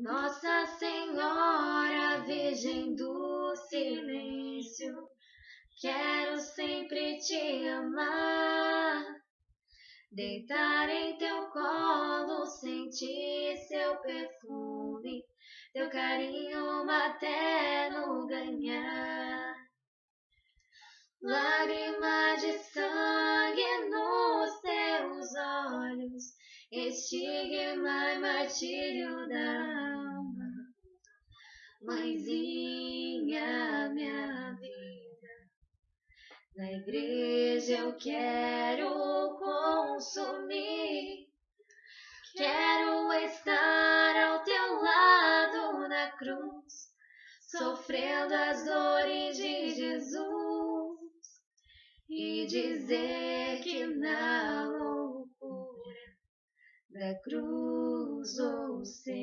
Nossa Senhora, Virgem do Silêncio, quero sempre te amar, deitar em teu colo, sentir seu perfume, teu carinho materno ganhar. Lágrima de sangue nos teus olhos, estigma e martírio da alma. Mãezinha, minha vida, na igreja eu quero consumir. Quero estar ao teu lado na cruz, sofrendo as dores de Jesus, e dizer que na loucura da cruz, oh Senhor,